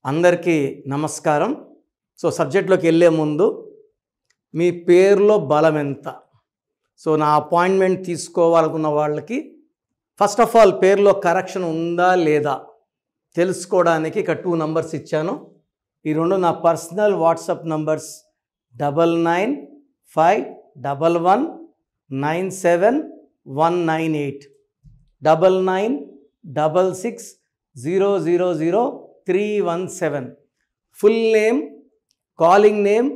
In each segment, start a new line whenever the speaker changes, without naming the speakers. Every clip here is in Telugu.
అందరికీ నమస్కారం. సో సబ్జెక్ట్లోకి వెళ్ళే ముందు మీ పేరులో బలం ఎంత? సో నా అపాయింట్మెంట్ తీసుకోవాలనుకున్న వాళ్ళకి ఫస్ట్ ఆఫ్ ఆల్ పేరులో కరెక్షన్ ఉందా లేదా తెలుసుకోవడానికి ఇక 2 నంబర్స్ ఇచ్చాను. ఈ రెండు నా personal WhatsApp numbers 9951197198 9966000317. Full name, calling name,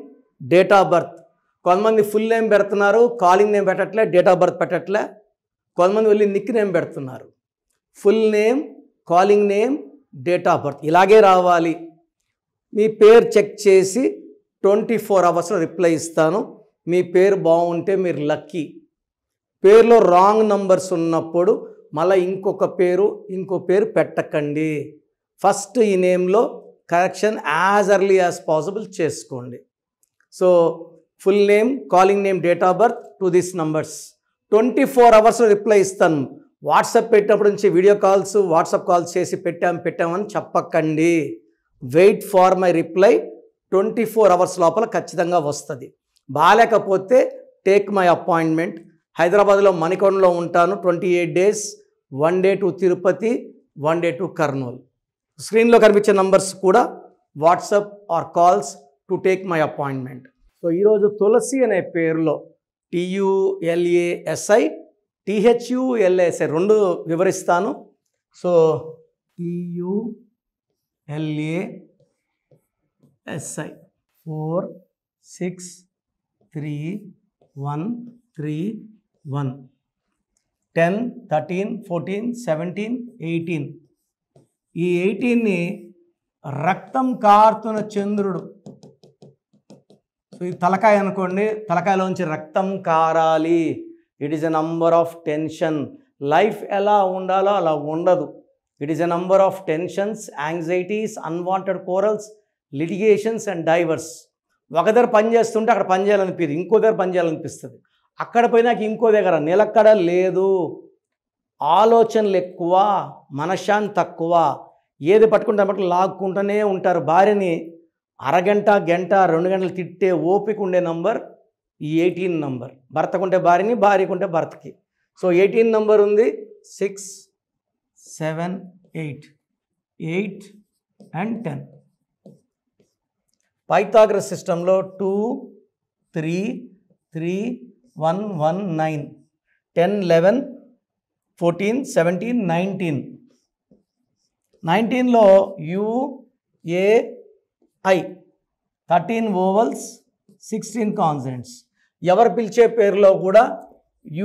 date of birth. కొంతమంది ఫుల్ నేమ్ పెడుతున్నారు, కాలింగ్ నేమ్ పెట్టట్లే, డేట్ ఆఫ్ బర్త్ పెట్టట్లే. కొంతమంది వెళ్ళి నిక్ నేమ్ పెడుతున్నారు. Full name, calling name, date of birth ఇలాగే రావాలి. మీ పేరు చెక్ చేసి 24 అవర్స్లో రిప్లై ఇస్తాను. మీ పేరు బాగుంటే మీరు లక్కీ. పేరులో రాంగ్ నంబర్స్ ఉన్నప్పుడు మళ్ళీ ఇంకో పేరు పెట్టకండి. ఫస్ట్ ఈ నేమ్లో correction as early as possible చేసుకోండి. So full name, calling name, date of birth to this numbers 24 అవర్స్లో రిప్లై ఇస్తాను. వాట్సాప్ పెట్టినప్పటి నుంచి వీడియో కాల్స్, వాట్సాప్ కాల్స్ చేసి పెట్టామని చెప్పకండి. Wait for my reply. 24 hours లోపల ఖచ్చితంగా వస్తుంది. బాగాలేకపోతే టేక్ మై అపాయింట్మెంట్. హైదరాబాద్లో మణికొండలో ఉంటాను. 28 days, 1 day to Tirupati, 1 day to Kurnool. స్క్రీన్లో కనిపించే నంబర్స్ కూడా WhatsApp or calls to take my appointment. So ఈరోజు తులసి అనే పేరులో TULASI, THULASI రెండు వివరిస్తాను. So TULASI 463131 10, 13, 14, 17, 18. ఈ 18ని రక్తం కారుతున్న చంద్రుడు. సో ఈ తలకాయ అనుకోండి, తలకాయలోంచి రక్తం కారాలి. It is a number of tension. Life ఎలా ఉండాలో అలా ఉండదు. It is a number of tensions, anxieties, unwanted quarrels, litigations and divorce. ఒక దగ్గర పని చేస్తుంటే అక్కడ పని చేయాలనిపిస్తుంది, ఇంకో దగ్గర పని చేయాలనిపిస్తుంది. అక్కడ పోయినాక ఇంకో దగ్గర నిలకడ లేదు. ఆలోచనలు ఎక్కువ, మనశ్శాంతి తక్కువ. ఏది పట్టుకుంటే బట్టి లాక్కుంటూనే ఉంటారు. భార్యని అరగంట, గంట, 2 గంటలు తిట్టే ఓపిక ఉండే నంబర్ ఈ 18 నంబర్. భర్తకుంటే భార్యని, భార్యకుంటే భర్తకి. సో 18 నంబర్ ఉంది. 6, 7, 8 అండ్ 10. పైథాగరస్ సిస్టంలో 2, 3, 3, 1, 1, 9, 10, 11, 14, 17, 19. 19లో UAI 13 ఓవల్స్, 16 కాన్సనెంట్స్. ఎవరు పిలిచే పేరులో కూడా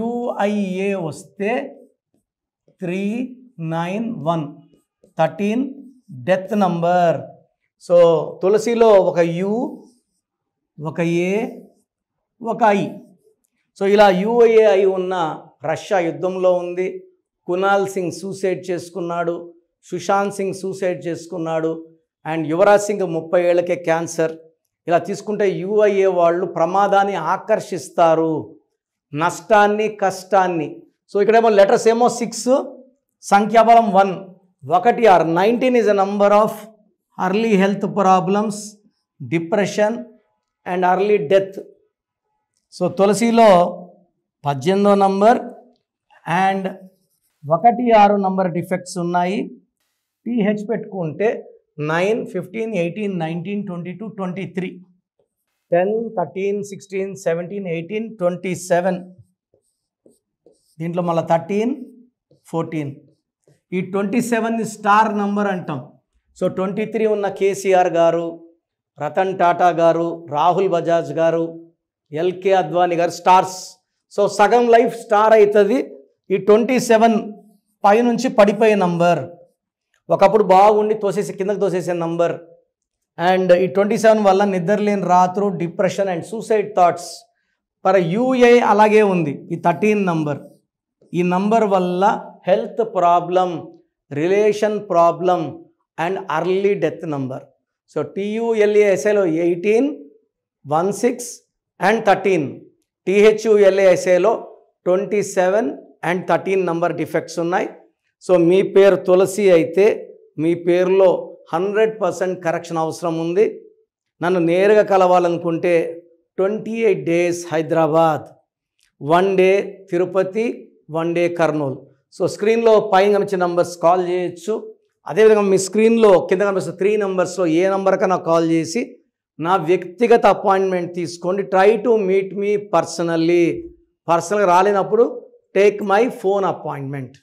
UIA వస్తే 391 13 డెత్ నంబర్. సో తులసిలో ఒక U, ఒక A, ఒక I. సో ఇలా UAI ఉన్న రష్యా యుద్ధంలో ఉంది. కునాల్ సింగ్ సూసైడ్ చేసుకున్నాడు, సుశాంత్ సింగ్ సూసైడ్ చేసుకున్నాడు, అండ్ యువరాజ్ సింగ్ 30 ఏళ్ళకే క్యాన్సర్. ఇలా తీసుకుంటే UIA వాళ్ళు ప్రమాదాన్ని ఆకర్షిస్తారు, నష్టాన్ని, కష్టాన్ని. సో ఇక్కడేమో లెటర్స్ ఏమో 6, సంఖ్యాబలం 1, 1 6. 19 is a number of early health problems, depression and early death. So తులసిలో 18వ నంబర్ అండ్ 1, 6 నంబర్ డిఫెక్ట్స్ ఉన్నాయి. TH పెట్టుకుంటే 9, 15, 18, 19, 22, 23, 10, 13, 16, 17, 18, 27. దీంట్లో మళ్ళీ 13, 14. ఈ 27ని స్టార్ నంబర్ అంటాం. సో 23 ఉన్న కేసీఆర్ గారు, రతన్ టాటా గారు, రాహుల్ బజాజ్ గారు, LK అద్వానీ గారు స్టార్స్. సో సగం లైఫ్ స్టార్ అవుతుంది. ఈ 27 పైనుంచి పడిపోయే నంబర్. ఒకప్పుడు బాగుండి కిందకి తోసేసే నంబర్. అండ్ ఈ 27 వల్ల నిద్రలేని రాత్రు, depression and suicide thoughts. UA అలాగే ఉంది. ఈ 13 నంబర్. ఈ నంబర్ వల్ల health problem, relation problem and early death number. So TULASIలో 18, 16 అండ్ 13. THULASIలో 27 అండ్ 13 నంబర్ డిఫెక్ట్స్ ఉన్నాయి. సో మీ పేరు తులసి అయితే మీ పేరులో 100% కరెక్షన్ అవసరం ఉంది. నన్ను నేరుగా కలవాలనుకుంటే 28 days Hyderabad, 1 day Tirupati, 1 day Kurnool. So స్క్రీన్లో పైన కనిపించే నంబర్స్ కాల్ చేయొచ్చు. అదేవిధంగా మీ స్క్రీన్లో కింద కనిపిస్తున్న 3 numbers ఏ నెంబర్కైనా కాల్ చేసి నా వ్యక్తిగత అపాయింట్మెంట్ తీసుకోండి. ట్రై టు మీట్ మీ పర్సనల్గా రాలేనప్పుడు టేక్ మై ఫోన్ అపాయింట్మెంట్.